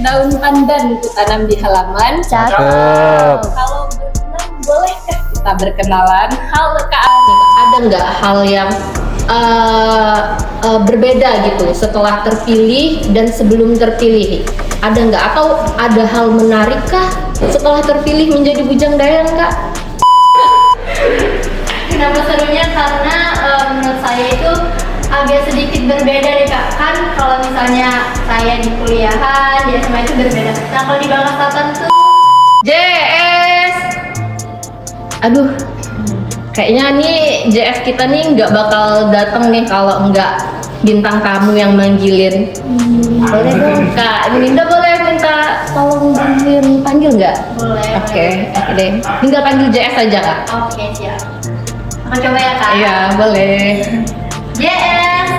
daun pandan ku tanam di halaman. Cakep. Kalau berkenan, bolehkah kita berkenalan? Halo Kak Ani, ada nggak hal yang berbeda gitu setelah terpilih dan sebelum terpilih? Ada nggak? Atau ada hal menarik kah setelah terpilih menjadi Bujang Dayang, Kak? Kenapa serunya? Karena menurut saya itu agak sedikit berbeda deh Kak. Kan kalau misalnya saya di kuliahan, di SMA itu berbeda. Nah kalau di Bangka Selatan tuh JS. Aduh, kayaknya nih JS kita nih nggak bakal datang nih kalau nggak bintang tamu yang manggilin. Boleh dong Kak, Ninda boleh minta tolong panggil nggak? boleh. Oke deh. Tinggal panggil JS aja Kak. Oke, siap. Aku coba ya Kak. Iya boleh. JS.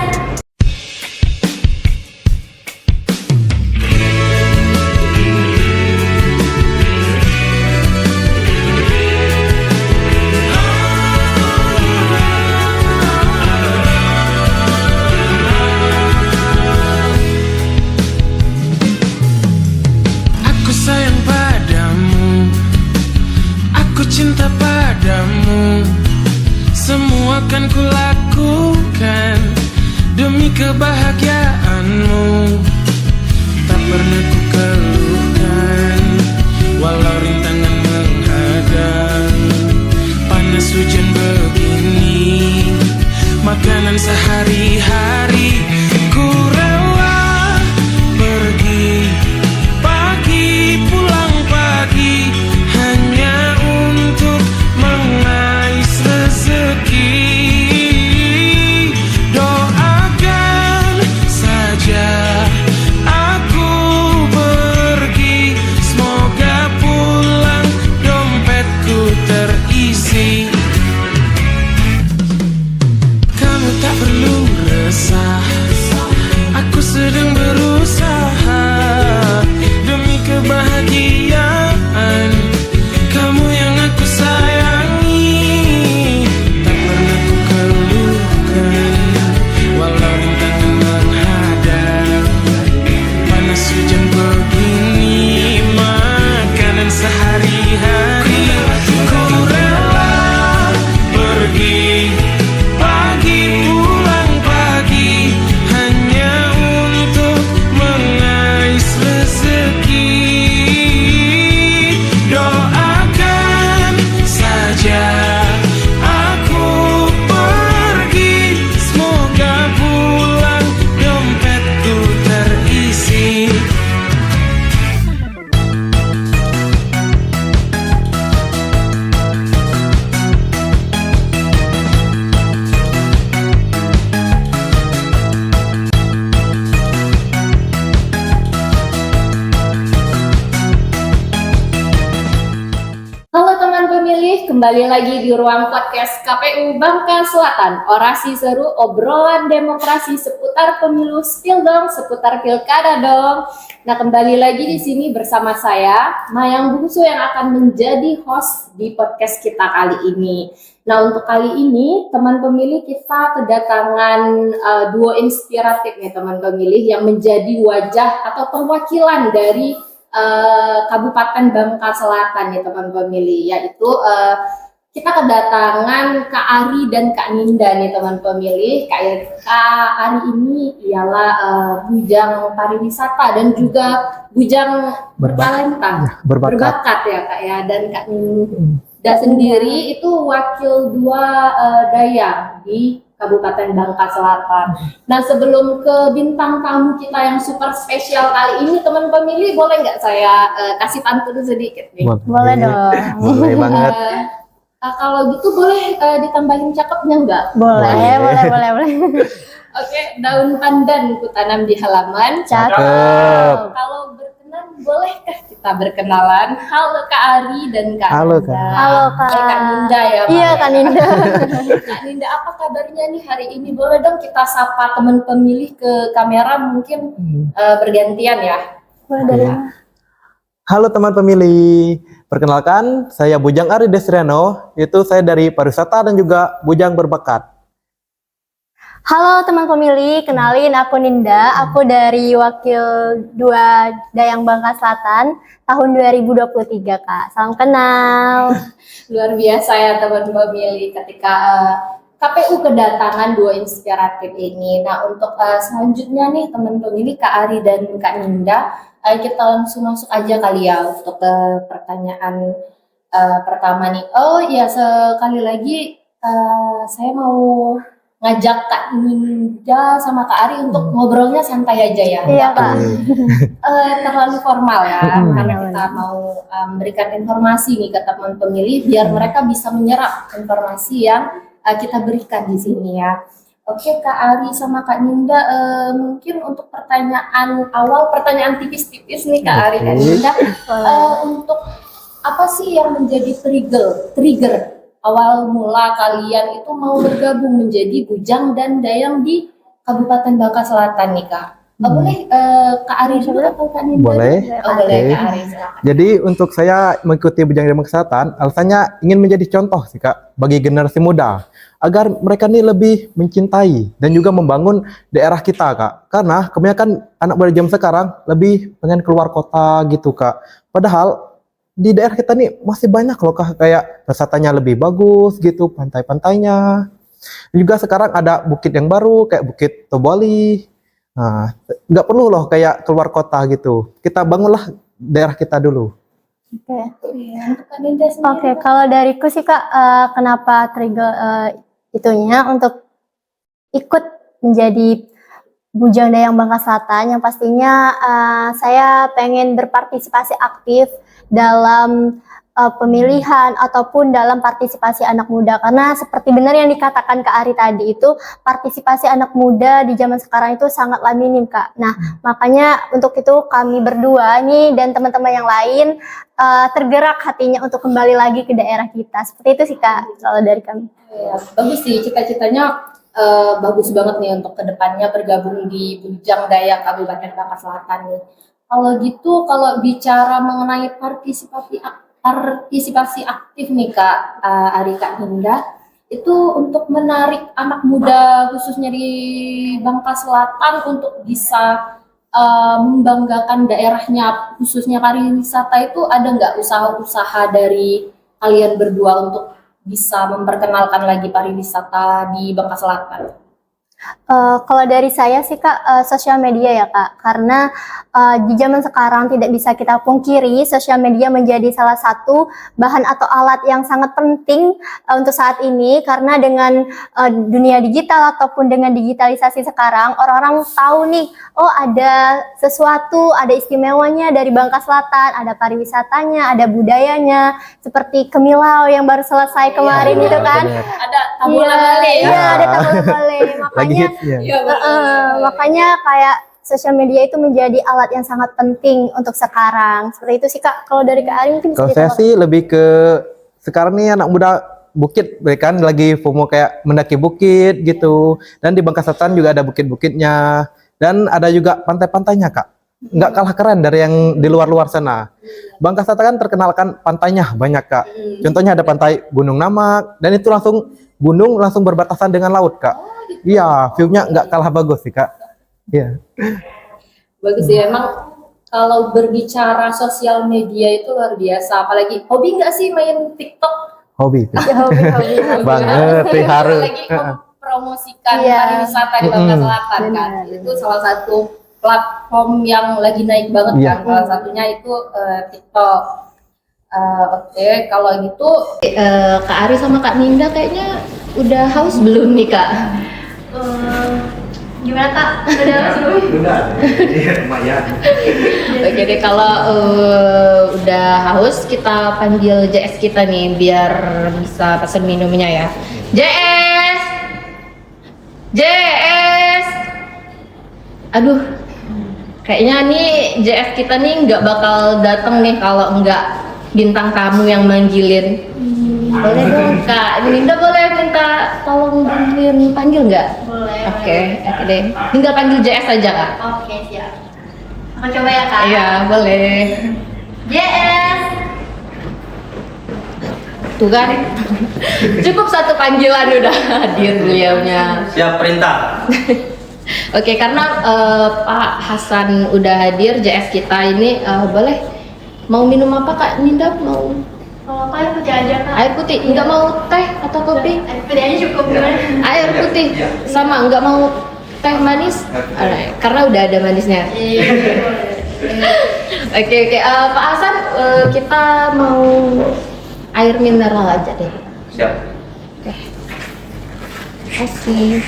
Aku sayang padamu, aku cinta padamu. Semua akan kulakukan demi kebahagiaanmu. Tak pernah ku keluhkan, walau rintangan menghadang. Panas hujan begini, makanan sehari-hari. Ku rela pergi pagi, pulang pagi, hanya untuk mengais rezeki. Doakan saja aku pergi, semoga pulang dompetku terisi. Kamu tak perlu resah, aku sedang berusaha demi kebahagiaan kamu yang aku sayangi. Tak pernah ku keluhkan, walau rintangan menghadang. Panas hujan begini, makanan sehari-hari. Ku rela pergi pagi, pulang pagi, hanya untuk mengais rezeki. Doakan saja aku pergi, semoga pulang dompetku terisi. Halo teman pemilih, kembali lagi di ruang podcast KPU Bangka Selatan. Orasi seru, obrolan demokrasi seputar pemilu, spill dong, seputar pilkada dong. Nah, kembali lagi di sini bersama saya, Mayang Bungsu yang akan menjadi host di podcast kita kali ini. Nah, untuk kali ini, teman pemilih kita kedatangan duo inspiratif nih teman pemilih yang menjadi wajah atau perwakilan dari Kabupaten Bangka Selatan ya teman pemilih, yaitu kita kedatangan Kak Ari dan Kak Ninda nih teman pemilih. Kak Ari ini ialah bujang pariwisata dan juga bujang bertalenta, berbakat ya Kak ya. Dan Kak Ninda sendiri itu wakil dua Dayang di Kabupaten Bangka Selatan. Nah, sebelum ke bintang tamu kita yang super spesial kali ini, teman pemilih, boleh nggak saya kasih pantun sedikit nih? Boleh dong. Boleh banget. Kalau gitu boleh ditambahin cakepnya nggak? Boleh. Oke, daun pandan ku tanam di halaman. Cakep. Kalau berkenan, bolehkah kita berkenalan? Halo Kak Ari dan Kak Halo, Ninda. Kak. Halo, Kak. Kak Ninda ya. Iya, Pak, Kak ya? Ninda. Kak Ninda, apa kabarnya nih hari ini? Boleh dong kita sapa teman pemilih ke kamera mungkin bergantian ya. Boleh dari Iya. Halo teman pemilih, perkenalkan saya Bujang Ari Desriano, itu saya dari pariwisata dan juga bujang berbakat. Halo teman pemilih, kenalin aku Ninda, aku dari Wakil 2 Dayang Bangka Selatan tahun 2023 Kak. Salam kenal. Luar biasa ya teman pemilih ketika KPU kedatangan dua inspiratif ini. Nah untuk selanjutnya nih teman pemilih Kak Ari dan Kak Ninda, kita langsung masuk aja kali ya untuk ke pertanyaan pertama nih. Oh ya sekali lagi saya mau ngajak Kak Ninda sama Kak Ari untuk ngobrolnya santai aja ya. Iya Kak. Terlalu formal ya, karena kita mau memberikan informasi nih ke teman pemilih biar mereka bisa menyerap informasi yang kita berikan di sini ya. Oke Kak Ari sama Kak Ninda, mungkin untuk pertanyaan awal, pertanyaan tipis-tipis nih Kak Ari dan Ninda, untuk apa sih yang menjadi trigger awal mula kalian itu mau bergabung menjadi Bujang dan Dayang di Kabupaten Bangka Selatan nih Kak? Boleh Kak Ari dulu atau Kak Ninda? Boleh. Boleh Oke. Kak Ari, silakan. Jadi untuk saya mengikuti Bujang Dayang Bangka Selatan, alasannya ingin menjadi contoh sih Kak bagi generasi muda agar mereka nih lebih mencintai dan juga membangun daerah kita Kak. Karena kebanyakan anak muda zaman sekarang lebih pengen keluar kota gitu Kak. Padahal di daerah kita nih masih banyak loh Kak, kayak wisatanya lebih bagus gitu, pantai-pantainya. Juga sekarang ada bukit yang baru kayak Bukit Toboli. Nah, nggak perlu loh kayak keluar kota gitu. Kita bangunlah daerah kita dulu. Oke. Untuk Kak Ninda sendiri, Oke, kalau dariku sih Kak, kenapa trigger itunya untuk ikut menjadi Bujang Dayang Bangka Selatan, yang pastinya saya pengen berpartisipasi aktif dalam pemilihan ataupun dalam partisipasi anak muda, karena seperti benar yang dikatakan Kak Ari tadi itu, partisipasi anak muda di zaman sekarang itu sangatlah minim Kak. Nah makanya untuk itu kami berdua nih dan teman-teman yang lain tergerak hatinya untuk kembali lagi ke daerah kita. Seperti itu sih Kak kalau dari kami. ya, bagus sih cita-citanya, bagus banget nih untuk kedepannya bergabung di Bujang Dayang Kabupaten Bangka Selatan nih. Kalau gitu, kalau bicara mengenai partisipasi aktif nih Kak Ari Kak Ninda, itu untuk menarik anak muda khususnya di Bangka Selatan untuk bisa membanggakan daerahnya khususnya pariwisata, itu ada nggak usaha-usaha dari kalian berdua untuk bisa memperkenalkan lagi pariwisata di Bangka Selatan? Kalau dari saya sih Kak, sosial media ya Kak, karena di zaman sekarang tidak bisa kita pungkiri sosial media menjadi salah satu bahan atau alat yang sangat penting untuk saat ini, karena dengan dunia digital ataupun dengan digitalisasi sekarang, orang-orang tahu nih, oh ada sesuatu, ada istimewanya dari Bangka Selatan, ada pariwisatanya, ada budayanya, seperti Kemilau yang baru selesai kemarin itu kan. benar. Ada Tabola Bale ya? Iya, ada Tabola Bale. Lagi hits ya. Iya, Makanya kayak sosial media itu menjadi alat yang sangat penting untuk sekarang. Seperti itu sih Kak. Kalau dari Kak Ari mungkin Kalau bisa saya ditambahkan. sih lebih ke sekarang nih anak muda bukit, mereka kan lagi FOMO kayak mendaki bukit gitu. Dan di Bangka Selatan juga ada bukit-bukitnya dan ada juga pantai-pantainya Kak. Nggak kalah keren dari yang di luar-luar sana. Bangka Selatan kan terkenal kan pantainya banyak Kak. Contohnya ada pantai Gunung Namak dan itu langsung gunung langsung berbatasan dengan laut Kak. Iya, view-nya nggak kalah bagus sih Kak. Iya. Bagus sih, emang kalau berbicara sosial media itu luar biasa. Apalagi hobi nggak sih main TikTok? Hobi. Hobi-hobi. Banget, sih, harus. Lagi mempromosikan Iya. pariwisata di Bangka Selatan kan. Benar. Itu salah satu platform yang lagi naik banget Iya. kan. Salah satunya itu TikTok. Oke, kalau gitu Kak Ari sama Kak Ninda kayaknya udah haus belum nih Kak? Gimana Kak? Udah sebelum? Udah. Iya, lumayan. Oke deh, kalau udah haus kita panggil JS kita nih biar bisa pesen minumnya ya. JS! JS! Aduh, kayaknya nih JS kita nih nggak bakal datang nih kalau nggak bintang tamu yang manggilin. Boleh dong Kak, Ninda boleh minta tolong bantuin panggil nggak? Boleh. Oke deh. Tinggal panggil JS aja Kak. Oke, siap. Aku coba ya Kak. Iya, boleh. JS. Tuh kan, cukup satu panggilan udah hadir beliaunya. Siap perintah. Oke, karena Pak Hasan udah hadir, JS kita ini boleh mau minum apa Kak Ninda? Mau Kalau air putih aja kak. air putih? Nggak mau teh atau kopi? Air putih aja cukup gimana? Air putih sama, nggak mau teh manis? Karena udah ada manisnya. Oke, Pak Hasan, kita mau air mineral aja deh. Siap. Oke. Kasih.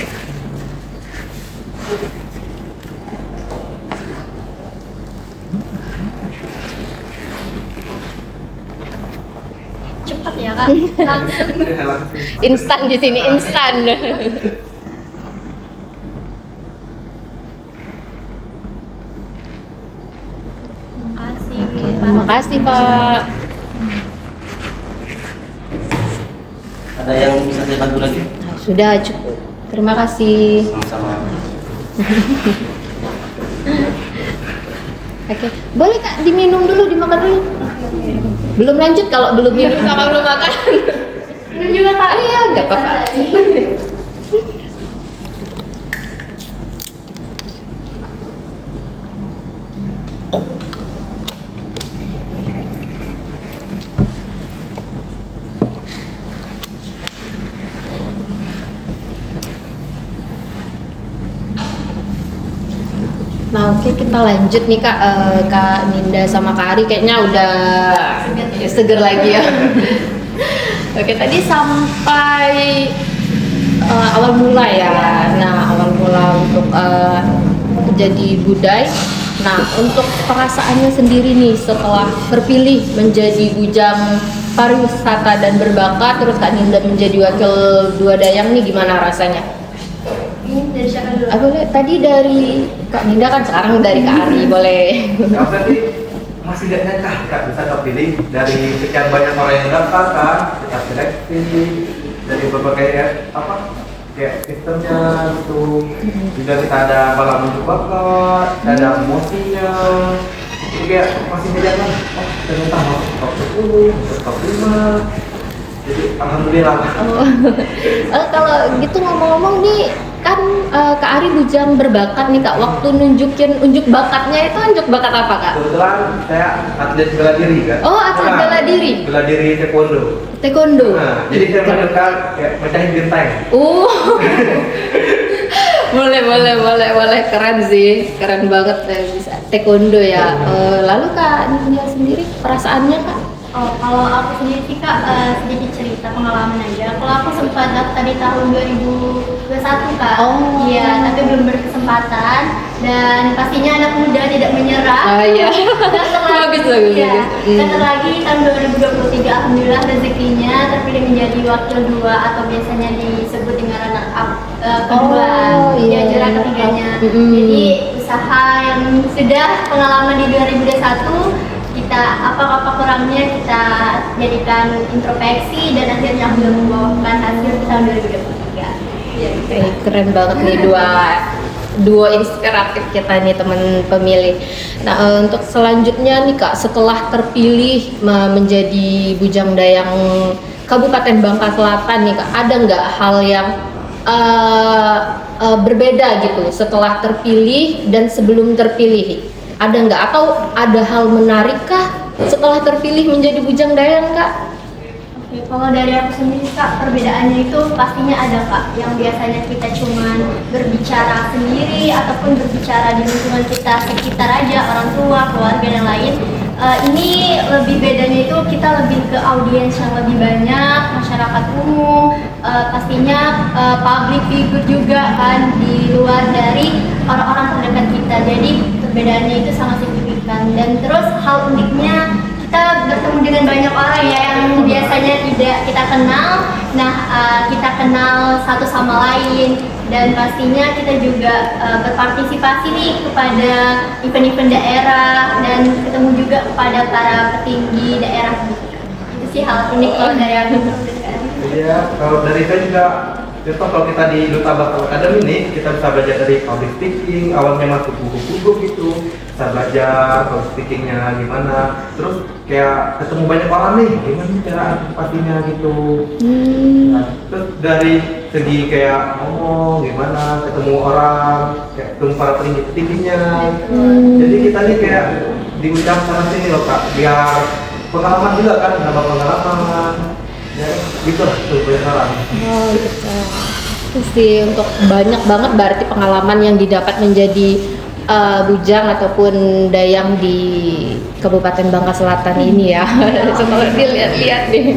Cepat ya kak. Langsung. Instan di sini, instan. Makasih. Terima kasih Pak. Ada yang bisa saya bantu lagi? Nah, sudah cukup. Terima kasih. Sama-sama. Oke, boleh Kak diminum dulu, dimakan dulu. Belum lanjut kalau belum minum sama belum makan. Minum juga kak. Iya, nggak apa-apa. Nah, oke, kita lanjut nih Kak. Kak Ninda sama Kak Ari kayaknya udah seger lagi ya. Oke, tadi sampai awal mula ya. Nah, awal mula untuk jadi budai. Nah, untuk perasaannya sendiri nih setelah terpilih menjadi bujang pariwisata dan berbakat, terus Kak Ninda menjadi wakil Dua Dayang nih, gimana rasanya? Ini dari siapa dulu? Boleh, tadi dari Kak Ninda kan, sekarang dari Kak Ari, boleh. Ya, berarti masih gak nyangka Kak bisa kepilih dari sekian banyak orang yang daftar kan, kita seleksi dari berbagai kayak sistemnya gitu. Juga kita ada balap untuk bakat, ada emosinya. Jadi kayak masih nyangka, oh ternyata masuk top 10, masuk top 5. Jadi alhamdulillah. Kalau gitu ngomong-ngomong nih, kan Kak Ari bujang berbakat nih Kak. Waktu unjuk bakatnya itu unjuk bakat apa Kak? Kebetulan saya atlet bela diri kan. Oh, atlet bela diri. Bela diri taekwondo. Taekwondo. Nah, jadi saya mendekat kayak mecahin genteng. Boleh, keren sih, keren banget bisa taekwondo ya. Lalu Kak Ninda sendiri perasaannya Kak? Oh, kalau aku sendiri sih kak, sedikit cerita pengalaman aja. Kalau aku sempat daftar di tahun 2021 kak. Oh. Iya, tapi belum berkesempatan. Dan pastinya anak muda tidak menyerah. Ah iya. Bagus. Iya. Dan lagi tahun 2023 alhamdulillah rezekinya terpilih menjadi wakil dua atau biasanya disebut dengan runner up kedua. Oh, iya. Juara ketiganya. Mm-mm. Jadi usaha yang sudah pengalaman di 2021 kita apa kurangnya kita jadikan introspeksi dan akhirnya sudah membawakan hasil di tahun 2023. Ya, Keren banget nih dua inspiratif kita nih teman pemilih. Nah, untuk selanjutnya nih Kak, setelah terpilih menjadi bujang dayang Kabupaten Bangka Selatan nih Kak, ada nggak hal yang berbeda gitu setelah terpilih dan sebelum terpilih? Ada nggak, atau ada hal menarik kah setelah terpilih menjadi bujang dayang Kak? Oke, kalau dari aku sendiri kak, perbedaannya itu pastinya ada kak. Yang biasanya kita cuman berbicara sendiri ataupun berbicara di lingkungan kita sekitar aja, orang tua, keluarga dan lain. Ini lebih bedanya itu kita lebih ke audiens yang lebih banyak, masyarakat umum, pastinya public figure juga kan, di luar dari orang-orang terdekat kita. Jadi perbedaannya itu sangat signifikan. Dan terus hal uniknya, kita bertemu dengan banyak orang ya yang biasanya tidak kita kenal. Nah, kita kenal satu sama lain, dan pastinya kita juga berpartisipasi nih kepada event-event daerah dan ketemu juga kepada para petinggi daerah. Itu sih hal unik kalau dari aku. Iya, kalau dari saya juga, contoh kalau kita di Duta Bakat Academy ini, kita bisa belajar dari public speaking, awalnya masuk buku-buku gitu. bisa belajar, public speakingnya gimana. Terus kayak ketemu banyak orang nih, gimana nih cara antisipasinya gitu. Nah, terus dari segi kayak ngomong gimana, ketemu orang, kayak ketemu para petinggi-petingginya. Jadi kita nih kayak diundang sana sini loh Kak, biar pengalaman juga kan, nambah pengalaman. Ya, gitu lah tuh saran. Oh gitu. Itu sih untuk banyak banget berarti pengalaman yang didapat menjadi bujang ataupun dayang di Kabupaten Bangka Selatan ini ya. Coba dilihat-lihat deh.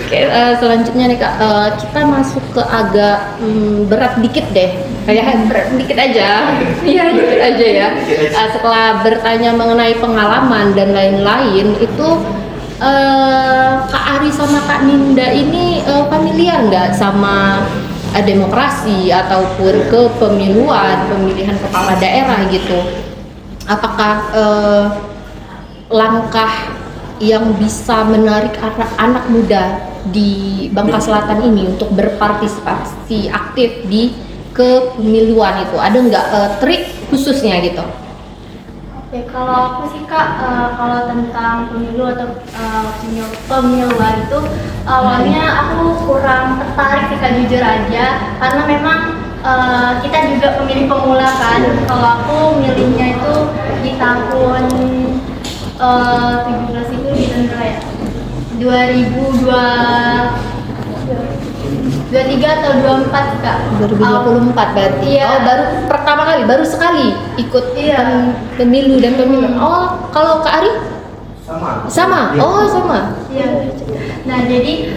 Oke, selanjutnya nih Kak, kita masuk ke agak berat dikit deh. Kayak berat dikit aja. Iya, dikit aja ya. Setelah bertanya mengenai pengalaman dan lain-lain, itu Kak Ari sama Kak Ninda ini familiar nggak sama demokrasi ataupun pemilihan kepala daerah gitu? Apakah langkah yang bisa menarik anak muda di Bangka Selatan ini untuk berpartisipasi aktif di kepemiluan itu ada nggak trik khususnya gitu? Oke, kalau aku sih Kak, kalau tentang pemilu atau pemiluan itu awalnya aku kurang tertarik sih Kak, jujur aja, karena memang kita juga pemilih pemula kan. Kalau aku milihnya itu di tahun 17 itu di tahun berapa ya? 2023 atau 24 Kak? 2024 berarti. Iya. Oh, baru sekali ikut pemilu dan pemilu. Oh, kalau Kak Ari? Sama. Iya. Oh, sama. Iya. Nah, jadi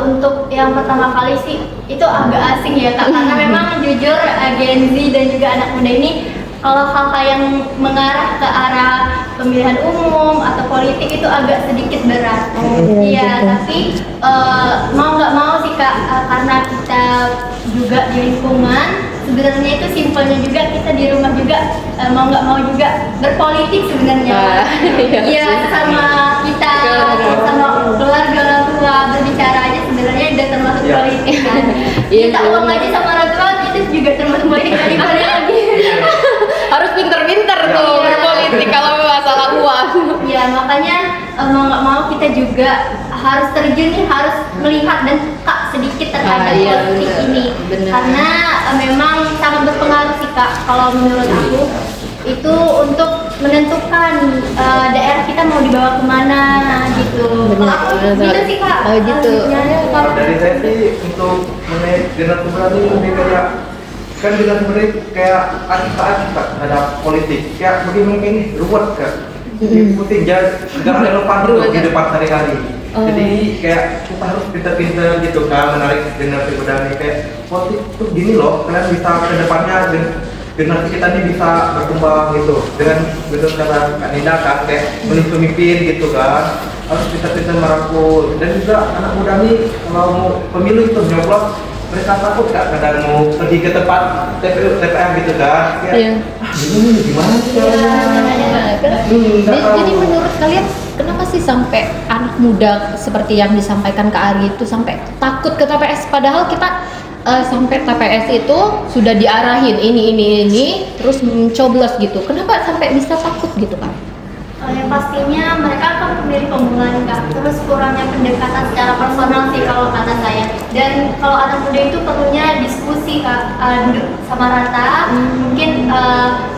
untuk yang pertama kali sih itu agak asing ya Kak, karena memang jujur Gen Z dan juga anak muda ini kalau hal-hal yang mengarah ke arah pemilihan umum atau politik itu agak sedikit berat. Iya, tapi mau nggak mau sih Kak, karena kita juga di lingkungan, sebenarnya itu simpelnya juga kita di rumah juga mau nggak mau juga berpolitik sebenarnya. Iya, sama kita sama keluarga orang tua berbicara aja sebenarnya udah termasuk politik kan. Kita uang aja sama orang tua itu juga termasuk politik daripada lagi. Harus pinter-pinter tuh berpolitik kalau masalah uang. Iya, makanya mau nggak mau kita juga harus terjun nih, harus melihat dan Kak sedikit terhadap politik ini. Bener. Karena memang sangat berpengaruh sih Kak, kalau menurut aku itu untuk menentukan daerah kita mau dibawa kemana gitu. Kalau aku gitu sih Kak. Oh gitu. Kalau dari saya sih untuk mengenai generasi muda ini lebih kayak kan generasi muda kayak aktif terhadap politik. Kayak bagaimana ini ruwet kan. Ikutin jangan relevan dulu di depan sehari-hari. Jadi kayak kita harus pintar-pintar gitu kan, menarik generasi muda ini kayak politik tuh gini loh, kalian bisa ke depannya dan generasi kita ini bisa berkembang gitu dengan betul kata Kak Ninda kan, kayak memilih pemimpin gitu kan, harus pintar-pintar merangkul. Dan juga anak muda nih kalau mau pemilu itu nyoblos mereka takut Kak, kadang mau pergi ke tempat TPU TPM gitu kan, kayak ini gimana sih Jadi menurut kalian kenapa sih sampai anak muda seperti yang disampaikan Kak Ari itu sampai takut ke TPS, padahal kita sampai TPS itu sudah diarahin ini terus mencoblos gitu, kenapa sampai bisa takut gitu Kak? Yang pastinya mereka kan pemilih pemula nih Kak, terus kurangnya pendekatan secara personal sih kalau kata saya. Dan kalau anak muda itu perlunya diskusi Kak, duduk sama rata, mungkin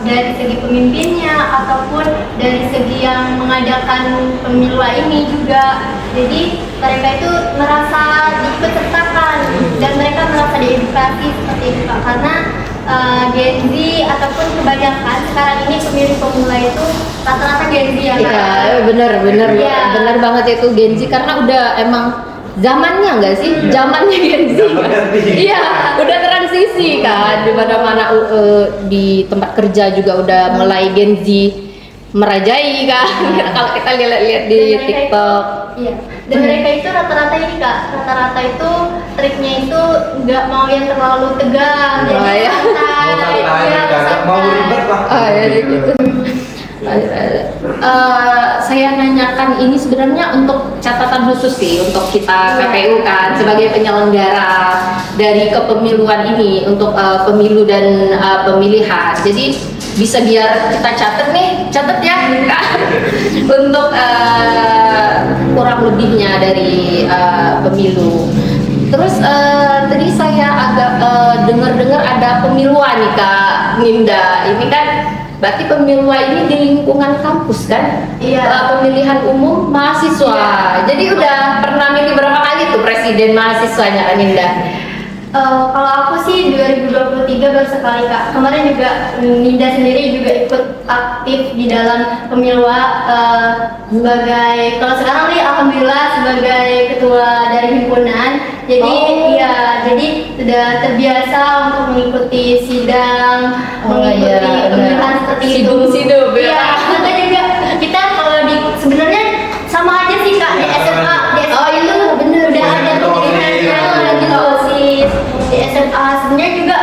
dari segi pemimpinnya ataupun dari segi yang mengadakan pemilu ini juga. Jadi mereka itu merasa diikutsertakan dan mereka merasa diedukasi seperti itu Kak, karena Gen Z ataupun kebanyakan sekarang ini pemilih pemula itu rata-rata Gen Z ya Kak. Iya, bener banget itu Gen Z karena udah emang zamannya nggak sih? Zamannya Gen Z. Iya, udah transisi kan di mana-mana di tempat kerja juga udah mulai Gen Z merajai kan. Kalau kita lihat-lihat di TikTok. Iya. Dan mereka itu rata-rata ini Kak, rata-rata itu triknya itu nggak mau yang terlalu tegang, jadi santai, mau ribet lah. Ya gitu. Saya nanyakan ini sebenarnya untuk catatan khusus sih untuk kita KPU kan sebagai penyelenggara dari kepemiluan ini untuk pemilu dan pemilihan. Jadi bisa biar kita catat nih dicatat ya Kak untuk kurang lebihnya dari pemilu. Terus tadi saya agak dengar-dengar ada pemiluan nih Kak Ninda. Ini kan berarti pemiluan ini di lingkungan kampus kan? Iya. Pemilihan umum mahasiswa. Iya. Jadi udah pernah milih berapa kali tuh presiden mahasiswanya Kak Ninda? Kalau aku sih 2023 baru sekali Kak. Kemarin juga Ninda sendiri juga ikut aktif di dalam pemilu sebagai, kalau sekarang nih alhamdulillah sebagai ketua dari himpunan. Jadi jadi sudah terbiasa untuk mengikuti sidang, mengikuti pemilihan seperti itu. Sidung ya. Iya, makanya juga kita kalau sebenarnya sama aja sih Kak di SMA. Oh itu bener Udah ada pemilihannya, lagi OSIS di SMA. Sebenarnya juga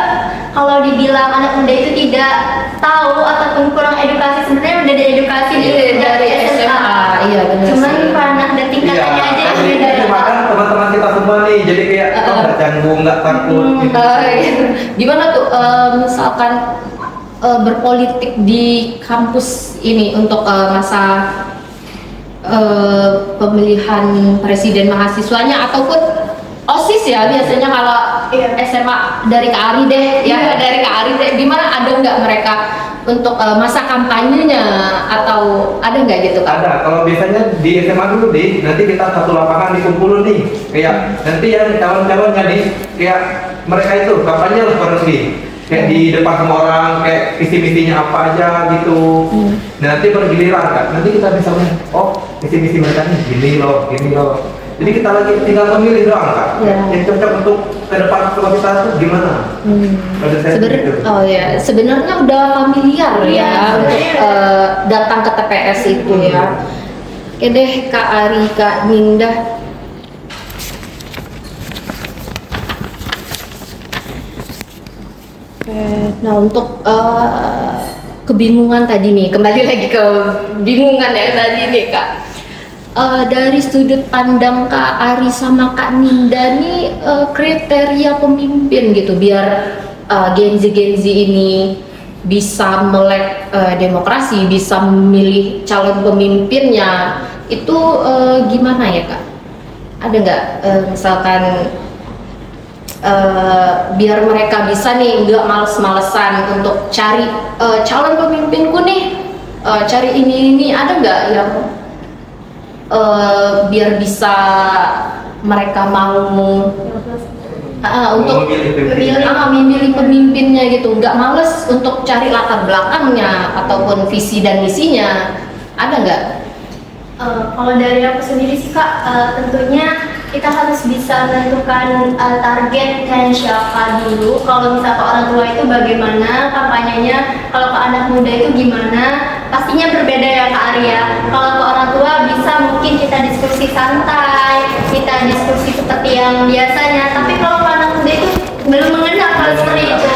kalau dibilang anak muda itu tidak tahu ataupun kurang edukasi, sebenarnya udah ada edukasi dari SMA. Iya benar. Cuman karena ada tingkatannya aja yang beda. Cuma kan teman-teman kita semua nih, jadi kayak nggak canggung, nggak takut. Gitu. Gimana tuh misalkan berpolitik di kampus ini untuk masa pemilihan presiden mahasiswanya ataupun OSIS ya biasanya kalau SMA dari Kak Ari deh ya dari Kak Ari deh, gimana, ada nggak mereka untuk masa kampanyenya atau ada nggak gitu Kak? Ada, kalau biasanya di SMA dulu nih, nanti kita satu lapangan dikumpulin nih, kayak nanti yang calon-calonnya nih, kayak mereka itu kampanye lah bareng nih, kayak di depan semua orang, kayak visi-misinya apa aja gitu. Nah, nanti bergiliran kan, nanti kita bisa melihat, oh visi-misi mereka nih gini loh, gini loh. Jadi kita lagi tinggal memilih doang Kak, yang cocok untuk ke depan sekolah kita tuh gimana? Sebenarnya udah familiar ya untuk datang ke TPS itu ya. Oke deh Kak Ari, Kak Ninda. Nah untuk kebingungan tadi nih, kembali lagi ke bingungan ya tadi nih Kak. Dari sudut pandang Kak Ari sama Kak Ninda nih kriteria pemimpin gitu biar Gen Z ini bisa melek demokrasi, bisa memilih calon pemimpinnya itu gimana ya Kak? Ada nggak misalkan biar mereka bisa nih nggak males-malesan untuk cari calon pemimpinku nih, cari ini ada nggak yang biar bisa mereka mau untuk memilih pemimpinnya gitu, nggak males untuk cari latar belakangnya ataupun visi dan misinya, ada nggak? Kalau dari aku sendiri sih Kak, tentunya kita harus bisa menentukan targetnya siapa dulu. Kalau misalnya orang tua itu bagaimana kampanyenya, kalau ke anak muda itu gimana, pastinya berbeda ya Kak Arya. Kalau ke orang tua bisa mungkin kita diskusi santai, kita diskusi seperti yang biasanya. Tapi kalau ke anak muda itu belum mengenal hal seperti itu,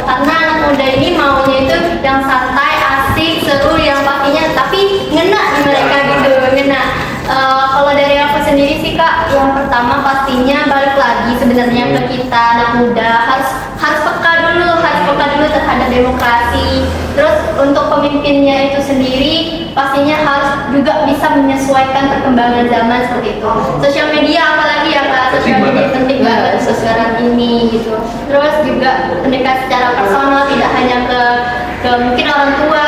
karena anak muda ini maunya itu yang santai, asik, seru, yang pastinya tapi ngena di mereka gitu, ngena. Kalau dari aku sendiri sih Kak, yang pertama pastinya balik lagi sebenarnya ke kita anak muda harus peka dulu terhadap demokrasi. Terus untuk pemimpinnya itu sendiri pastinya harus juga bisa menyesuaikan perkembangan zaman seperti itu. Sosial media apalagi ya Kak, sosial media penting banget sekarang ini gitu. Terus juga pendekat secara personal, tidak hanya ke mungkin orang tua,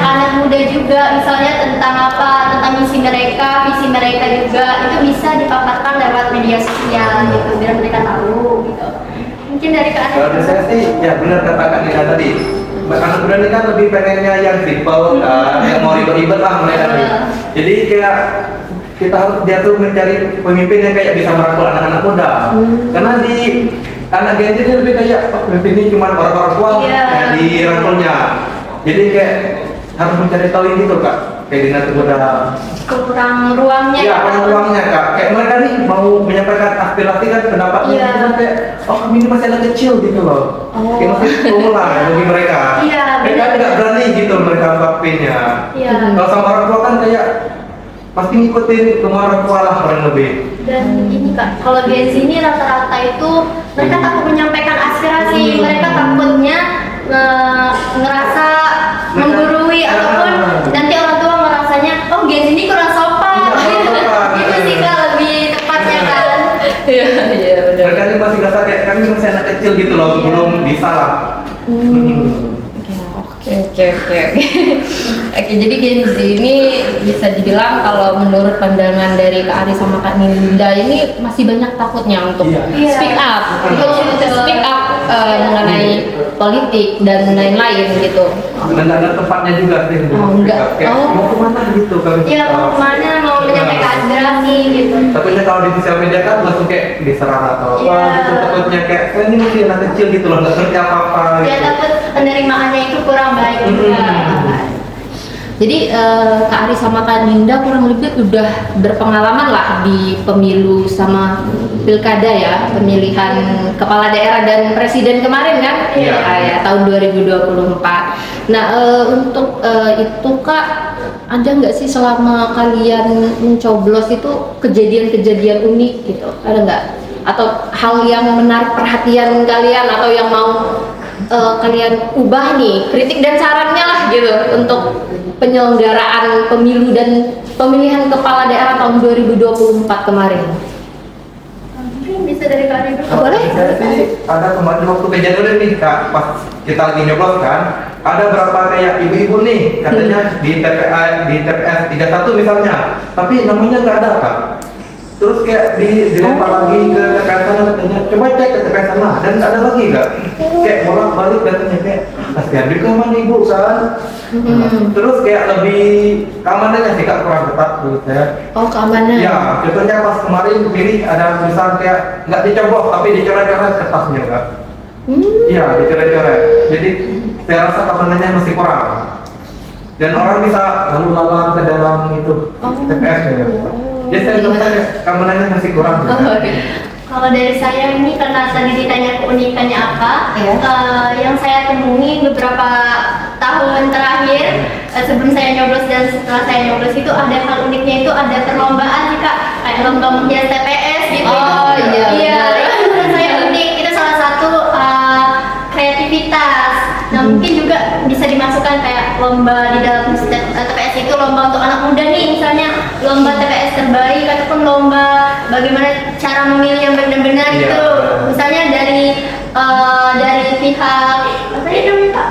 anak muda juga, misalnya tentang misi mereka, visi mereka juga itu bisa dipaparkan lewat media sosial gitu biar mereka tahu gitu. Mungkin dari Kak Kalau dari saya sih ya benar kata Kak Nina tadi, anak muda ini kan lebih pengennya yang simple, yang mau ribet-ribet lah mereka nih. Jadi kayak kita harus dia tuh mencari pemimpin yang kayak bisa merangkul anak-anak muda. Karena di anak Gen Z ini lebih kayak pemimpin ini cuma orang-orang tua yang dirangkulnya. Jadi kayak harus mencari tahu ini tuh Kak. Kayak Dina tuh udah kurang ruangnya. Iya, kurang ruangnya Kak. Kayak mereka nih mau menyampaikan aspirasi kan pendapatnya, cuman kayak kami ini masih anak kecil gitu loh. Kayak masih pemula bagi mereka. Iya, mereka nggak berani gitu mereka ungkapinnya. Iya. Kalau sama orang tua kan kayak pasti ngikutin kemauan orang tua lah kurang lebih. Dan ini Kak, kalau Gen Z ini rata-rata itu mereka takut menyampaikan aspirasi, mereka takutnya ngerasa menggurui ataupun nanti orang tua merasanya oh Gen Z ini kurang sopan. Iya, kurang sopan. Itu sih Kak lebih tepatnya kan. Iya, iya benar. Mereka ini masih rasa kayak kami masih anak kecil gitu loh, belum bisa lah. Oke, oke, oke, oke. Oke, jadi Gen Z ini bisa dibilang kalau menurut pandangan dari Kak Ari sama Kak Ninda ini masih banyak takutnya untuk Iya. speak up, speak up mengenai politik dan lain-lain gitu. Dan ada tempatnya juga sih. Oh, enggak. Kayak Oh. mau kemana gitu kami. Iya mau kemana mau menyampaikan aspirasi gitu. Tapi kalau di sosial media kan langsung kayak diserang atau apa Iya. gitu, takutnya kayak ini masih anak kecil gitu loh, nggak ngerti apa-apa Ya gitu. takut penerimaannya itu kurang baik juga. Jadi Kak Ari sama Kak Ninda kurang lebih udah berpengalaman lah di pemilu sama pilkada ya, pemilihan kepala daerah dan presiden kemarin kan, Iya. Ya, tahun 2024. Nah untuk itu Kak, ada nggak sih selama kalian mencoblos itu kejadian-kejadian unik gitu, ada nggak? Atau hal yang menarik perhatian kalian atau yang mau kalian ubah nih, kritik dan sarannya lah gitu untuk penyelenggaraan pemilu dan pemilihan kepala daerah tahun 2024 kemarin. Mungkin bisa dari Kak Ari dulu. Boleh? Saya sih ada kemarin waktu kejadian nih Kak, pas kita lagi nyoblos kan, ada berapa kayak ibu-ibu nih katanya di TPS 31 misalnya, tapi namanya nggak ada Kak. Terus kayak dilempar lagi ke TPS sana katanya, coba cek ke TPS sana dan nggak ada lagi Kak. Kayak bolak-balik katanya kayak kasihan juga mana ibu kan. Terus kayak lebih keamanannya sih Kak kurang ketat menurut saya. Oh, keamanan. Ya, contohnya pas kemarin pilih ada tulisan kayak nggak dicoblos tapi dicoret-coret kertasnya Kak. Iya, dicoret-coret. Jadi saya rasa keamanannya masih kurang. Dan orang bisa lalu lalang ke dalam itu TPS ya. Jadi saya rasa keamanannya masih kurang. Kalau dari saya ini karena tadi ditanya keunikannya apa, yang saya temui beberapa tahun terakhir sebelum saya nyoblos dan setelah saya nyoblos itu ada hal uniknya itu ada perlombaan sih Kak, kayak lomba menghias TPS gitu. Oh, iya. Iya, itu menurut saya unik. Itu salah satu kreativitas. Nah mungkin juga bisa dimasukkan kayak lomba di dalam TPS itu lomba untuk anak muda nih, misalnya lomba TPS terbaik ataupun lomba bagaimana cara memilih yang benar-benar Iya. itu. Misalnya dari pihak apa itu Pak?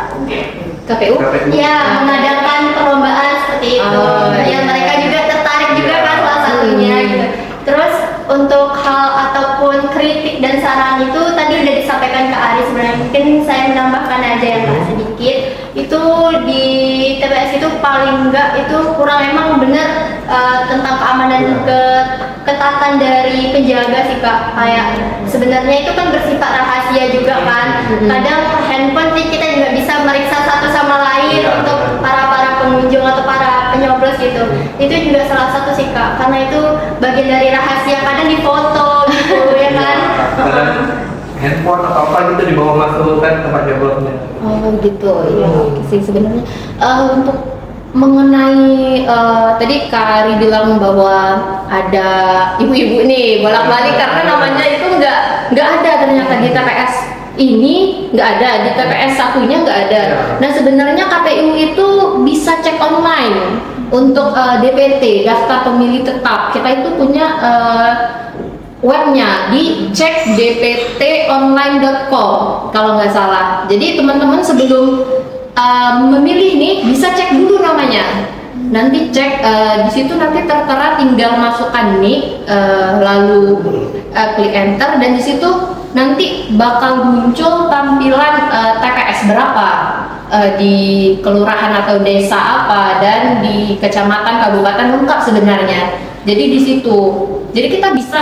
KPU? Ya mengadakan perlombaan seperti itu. Oh, Ya iya. mereka juga tertarik juga kan salah satunya gitu. Terus untuk hal ataupun kritik dan saran itu tadi udah disampaikan ke Ari sebenarnya, mungkin saya menambahkan aja yang sedikit. Itu di TPS itu paling enggak itu kurang emang bener tentang keamanan ketatan dari penjaga sih Kak. Kayak sebenarnya itu kan bersifat rahasia juga kan. Kadang handphone sih kita juga bisa meriksa satu sama lain untuk para pengunjung atau para penyoblos gitu. Itu juga salah satu sih Kak, karena itu bagian dari rahasia, kadang difoto gitu ya kan. Dan handphone atau apa gitu dibawa masuk kan tempat nyoblosnya. Oh gitu, iya oke sih sebenarnya untuk mengenai tadi Kak Ari bilang bahwa ada ibu-ibu nih bolak-balik karena namanya itu nggak ada ternyata di TPS ini nggak ada, di TPS satunya nggak ada. Nah sebenarnya KPU itu bisa cek online untuk DPT daftar pemilih tetap. Kita itu punya webnya di cek dptonline.com kalau nggak salah. Jadi teman-teman sebelum memilih nih bisa cek dulu namanya. Nanti cek di situ nanti tertera tinggal masukkan nik, lalu klik enter dan di situ nanti bakal muncul tampilan TPS berapa di kelurahan atau desa apa dan di kecamatan kabupaten lengkap sebenarnya. Jadi di situ. Jadi kita bisa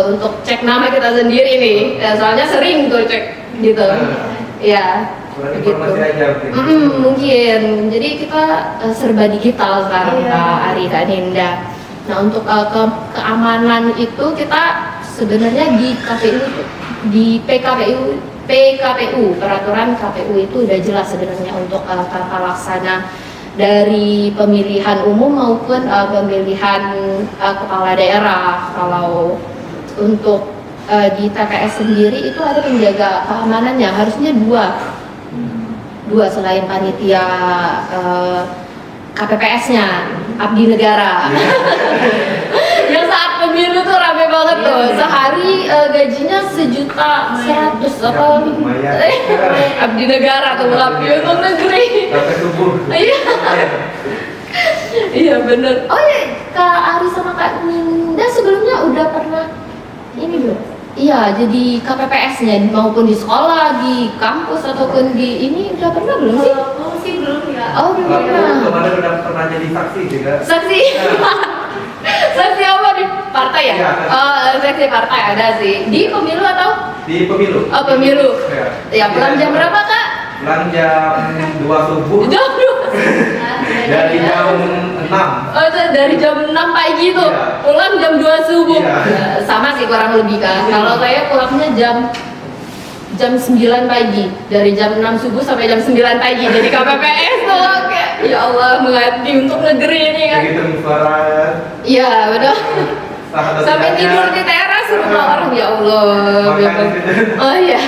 untuk cek nama kita sendiri nih. Soalnya sering tuh cek gitu. Ya. Informasi aja mungkin. Mungkin. Jadi kita serba digital sekarang Kak Ari, Kak Ninda. Nah untuk keamanan itu kita sebenarnya di KPU, di PKPU peraturan KPU itu udah jelas sebenarnya untuk tata laksana dari pemilihan umum maupun pemilihan kepala daerah. Kalau untuk di TPS sendiri itu ada penjaga keamanannya, harusnya 2. dua selain panitia KPPS-nya, Abdi Negara. Yang saat pemilu tuh rame banget tuh. Sehari gajinya 1.100.000 apa? Abdi Negara tuh mengabdi untuk negeri. Sampai subuh. Iya. Iya bener. Oh iya, Kak Ari sama Kak Ninda sebelumnya udah pernah ini belum? Iya, jadi KPPS-nya maupun di sekolah, di kampus ataupun di ini udah pernah belum sih? Oh, sih belum ya. Oh belum pernah. Kemarin udah pernah jadi saksi juga. Saksi. Saksi apa di partai ya? Iya. Oh, saksi partai ada sih. Di pemilu atau? Di pemilu. Oh pemilu. Ya. Ya pulang jam berapa Kak? Pulang jam 2 subuh. Jam 2. Dari jam 6. Oh, dari jam 6 pagi tuh, Iya. pulang jam 2 subuh. Iya. Sama sih kurang lebih kan. Kalau saya pulangnya jam 9 pagi. Dari jam 6 subuh sampai jam 9 pagi. Jadi KPPS tuh kayak ya Allah mengabdi untuk negeri ini kan. Begitu suara. Iya, betul. Sahabat Sampai dekatnya. tidur di teras rumah orang ya Allah. Makan gitu. Oh iya.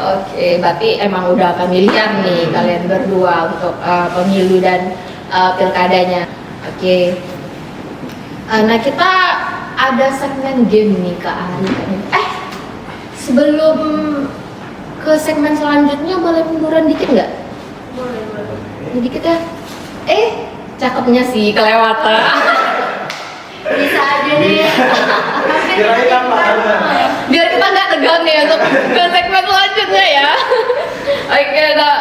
Oke, berarti emang udah familiar nih kalian berdua untuk pemilu dan pilkadanya. Oke. Nah kita ada segmen game nih Kak Ari. Sebelum ke segmen selanjutnya boleh munduran dikit nggak? Boleh. Dikit ya. Cakepnya sih kelewatan. Bisa aja nih. Kirain apa? Biar kita nggak tegang nih untuk ke segmen selanjutnya ya. Oke, nah,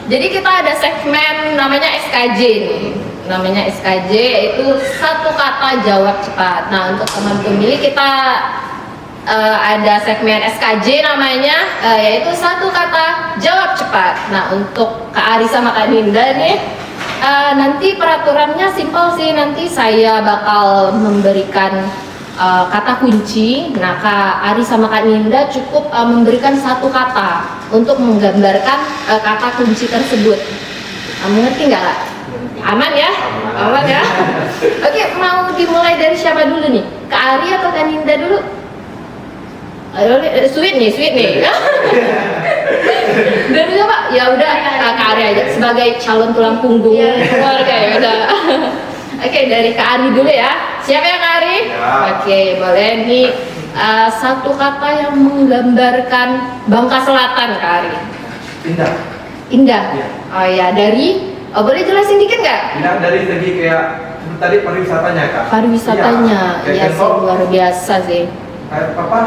jadi kita ada segmen namanya SKJ nih. Namanya SKJ yaitu satu kata jawab cepat. Nah untuk teman pemilih kita ada segmen SKJ namanya yaitu satu kata jawab cepat. Nah untuk Kak Ari sama Kak Ninda nih nanti peraturannya simpel sih. Nanti saya bakal memberikan kata kunci. Nah Kak Ari sama Kak Ninda cukup memberikan satu kata untuk menggambarkan kata kunci tersebut. Mengerti nggak Kak? Aman ya? Aman ya? Oke, mau dimulai dari siapa dulu nih? Kak Ari atau Kak Ninda dulu? Aduh, sweet nih. Dari siapa? Ya udah Kak Ari aja sebagai calon tulang punggung keluarga ya udah. Oke, dari Kak Ari dulu ya. Siap ya Kak Ari? Ya. Oke, boleh nih satu kata yang menggambarkan Bangka Selatan Kak Ari. Indah. Indah. Iya. Oh ya, boleh jelasin dikit nggak? Indah dari segi kayak tadi pariwisatanya Kak. Pariwisatanya, Iya, ya sih contoh, luar biasa sih. kayak apa?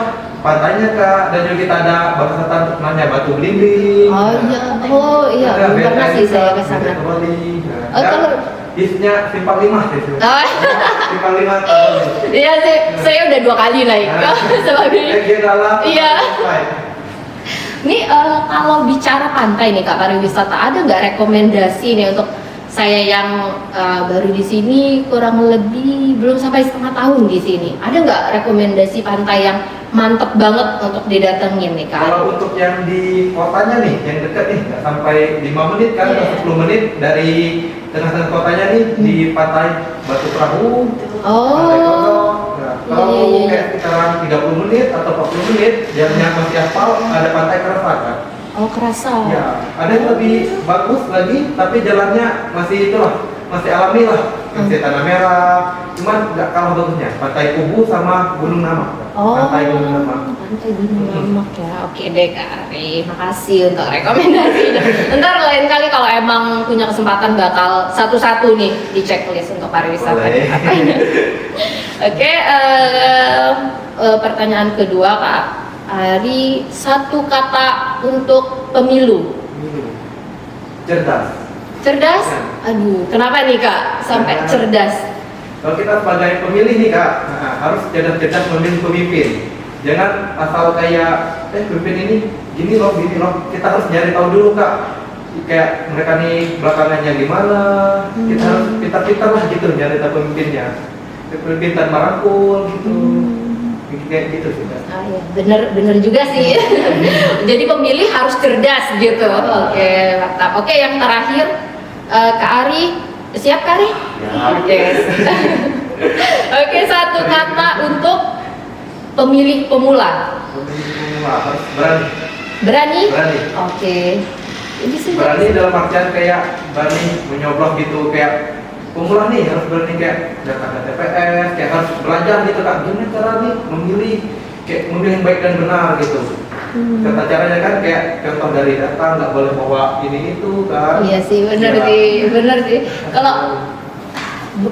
Pantainya Kak, dan juga kita ada bangsa namanya Batu Belimbing. Oh iya, belum pernah sih saya ke sana. Oh, kalau Bisnya simpang 5 sih. Oh. Simpang 5 Iya sih, saya udah 2 kali naik sebagai. Iya. Nih kalau bicara pantai nih Kak pariwisata, ada nggak rekomendasi nih untuk saya yang baru di sini kurang lebih belum sampai setengah tahun di sini? Ada nggak rekomendasi pantai yang mantep banget untuk didatengin nih Kak? Kalau untuk yang di kotanya nih, yang dekat nih, nggak sampai 5 menit kan, Iya. 10 menit dari tengah-tengah kotanya nih di pantai Batu Perahu, pantai Kodok. Nah, kalau Iya. kayak sekitaran 30 menit atau 40 menit, jamnya masih aspal, ada pantai Kerasa kan. Oh kerasa. Ya, ada yang lebih bagus lagi, tapi jalannya masih itulah, masih alami lah, masih tanah merah, cuman nggak kalah bagusnya. Pantai Kubu sama Gunung Namak. Pantai Gunung Namak. Pantai Gunung Namak ya. Oke deh Kak Ari, makasih untuk rekomendasinya. Ntar lain kali kalau emang punya kesempatan bakal satu-satu nih di checklist untuk pariwisata. Boleh. Oke, pertanyaan kedua Kak Ari, satu kata untuk pemilu. Cerdas. Cerdas? Ya. Aduh, kenapa nih Kak sampai Karena- cerdas? Kalau kita sebagai pemilih nih Kak, nah, harus cerdas-cerdas memilih pemimpin. Jangan asal kayak, pemimpin ini gini loh. Kita harus nyari tahu dulu Kak. Kayak mereka nih belakangannya gimana. Kita harus pintar-pintar lah gitu nyari tahu pemimpinnya. Pemimpin tanpa merangkul gitu. Kayak gitu sih Kak. Ah, ya. Bener juga sih. Jadi pemilih harus cerdas gitu. Oke, mantap. Oke, yang terakhir Kak Ari, siap Kak Ari? Ya. Oke. Oke, satu kata untuk pemilih pemula. Pemilih pemula harus berani. Berani? Berani. Oke. Jadi sih Berani dalam artian kayak berani menyoblos gitu, kayak pemula nih harus berani kayak datang ke TPS, kayak harus belajar gitu kak, gimana cara nih memilih kayak memilih yang baik dan benar gitu. Kata caranya kan kayak contoh dari datang, nggak boleh bawa ini itu kan. Iya sih, bener Iya. sih, bener sih. Kalau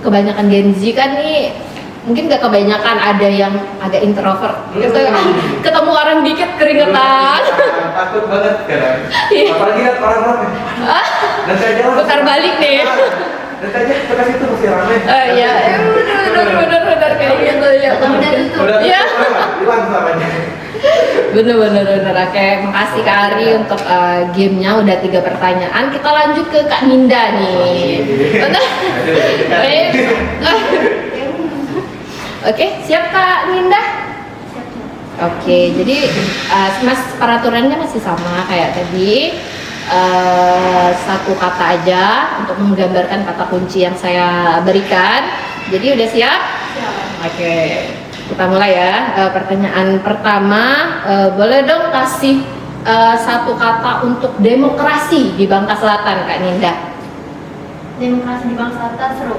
kebanyakan Gen Z kan nih, mungkin gak kebanyakan, ada yang agak introvert. Gitu, ketemu orang dikit keringetan. Takut banget kadang. Iya. Apalagi kan orang rame. Dan saya jalan. Putar balik nih. Dan saya jalan ke situ masih rame. Iya, bener kayak gitu ya. Udah Iya. hilang samanya. Bener. Oke, makasih Kak Ari untuk gamenya. Udah 3 pertanyaan. Kita lanjut ke Kak Ninda nih. Oke, siap Kak Ninda? Oke, jadi mas peraturannya masih sama kayak tadi. Satu kata aja untuk menggambarkan kata kunci yang saya berikan. Jadi udah siap? Oke, kita mulai ya. Pertanyaan pertama, boleh dong kasih satu kata untuk demokrasi di Bangka Selatan, Kak Ninda. Demokrasi di Bangsa Selatan seru.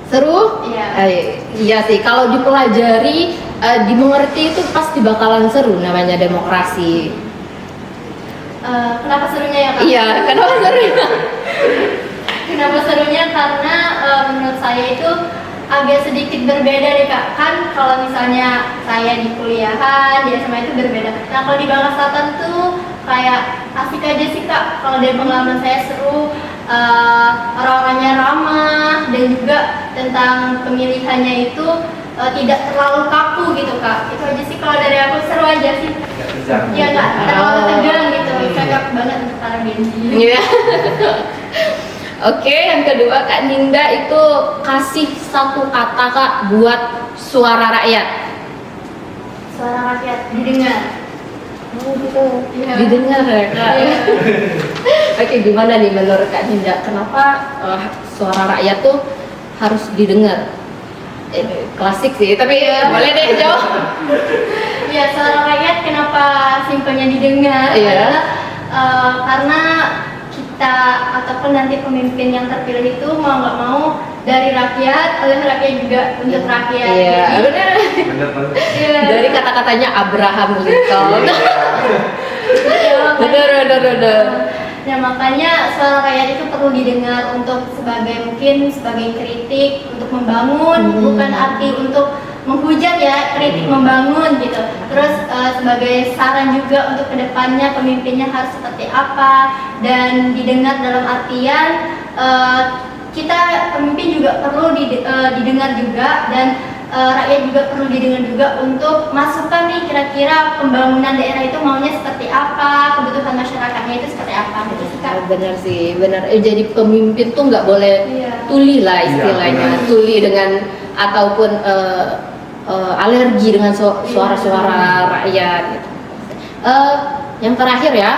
Seru? Iya. Iya sih, kalau dipelajari, dimengerti itu pasti bakalan seru namanya demokrasi. Kenapa serunya ya Kak? Iya, kenapa serunya? Kenapa serunya? Karena menurut saya itu agak sedikit berbeda deh Kak. Kan kalau misalnya saya di kuliahan, di SMA itu berbeda. Nah kalau di Bangka Selatan tuh kayak asik aja sih Kak. Kalau dari pengalaman saya seru, orang-orangnya ramah, dan juga tentang pemilihannya itu tidak terlalu kaku gitu Kak. Itu aja sih kalau dari aku, seru aja sih. Ya nggak terlalu tegang gitu, cocok banget untuk para Gen Z. Iya. Oke, yang kedua Kak Ninda itu kasih satu kata Kak buat suara rakyat. Suara rakyat didengar. Oh gitu. Iya. Didengar ya Kak. Iya. Oke, gimana nih menurut Kak Ninda? Kenapa suara rakyat tuh harus didengar? Klasik sih, tapi boleh deh jawab. Ya, suara rakyat kenapa simpelnya didengar Iya. adalah karena kita ataupun nanti pemimpin yang terpilih itu mau nggak mau dari rakyat, oleh rakyat juga untuk rakyat. Iya, Jadi, benar. Bener banget. iya. Dari kata-katanya Abraham Lincoln. Ya, makanya- Bener. Ya makanya suara rakyat itu perlu didengar untuk mungkin sebagai kritik untuk membangun, bukan arti untuk menghujat ya, kritik membangun gitu. Terus sebagai saran juga untuk kedepannya pemimpinnya harus seperti apa, dan didengar dalam artian kita pemimpin juga perlu didengar juga, dan rakyat juga perlu didengar juga untuk masukan nih kira-kira pembangunan daerah itu maunya seperti apa, kebutuhan masyarakatnya itu seperti apa gitu sih Kak. Bener sih, bener. Jadi pemimpin tuh nggak boleh Iya. tuli lah istilahnya, Iya, benar. tuli dengan ataupun alergi dengan suara-suara rakyat. Gitu. Yang terakhir ya,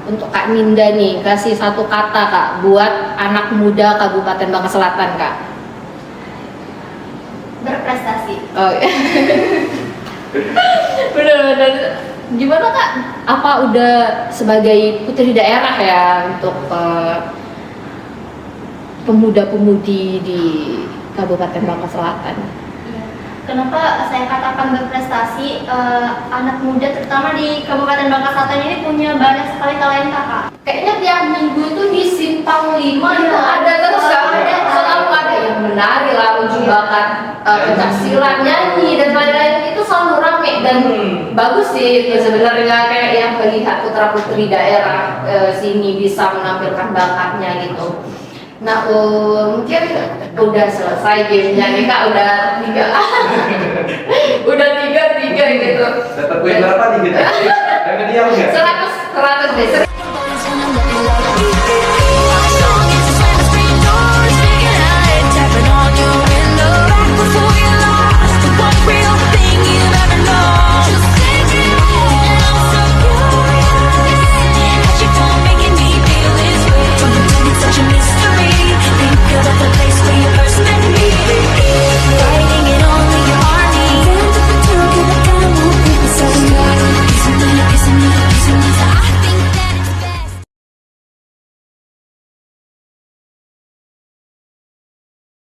untuk Kak Ninda nih, kasih satu kata Kak buat anak muda Kabupaten Bangka Selatan Kak. Berprestasi. Oh iya. Bener. Gimana Kak? Apa udah sebagai putri daerah ya untuk pemuda-pemudi di Kabupaten Bangka Selatan? Iya. Kenapa saya katakan berprestasi? Anak muda terutama di Kabupaten Bangka Selatan ini punya banyak sekali talenta Kak. Kayaknya tiap minggu itu di Simpang 5 Iya, itu ada terus Kak. ada. Selalu ada yang menari lah, uji bakat pencaksilat, nyanyi dan lain-lain, itu selalu rame dan bagus sih itu sebenarnya, kayak yang melihat putra putri daerah sini bisa menampilkan bakatnya gitu. Nah, mungkin udah selesai gamenya nih Kak, udah 3 udah 3 gitu. Dapat poin berapa nih kita? Jangan diam ya. 100 deh.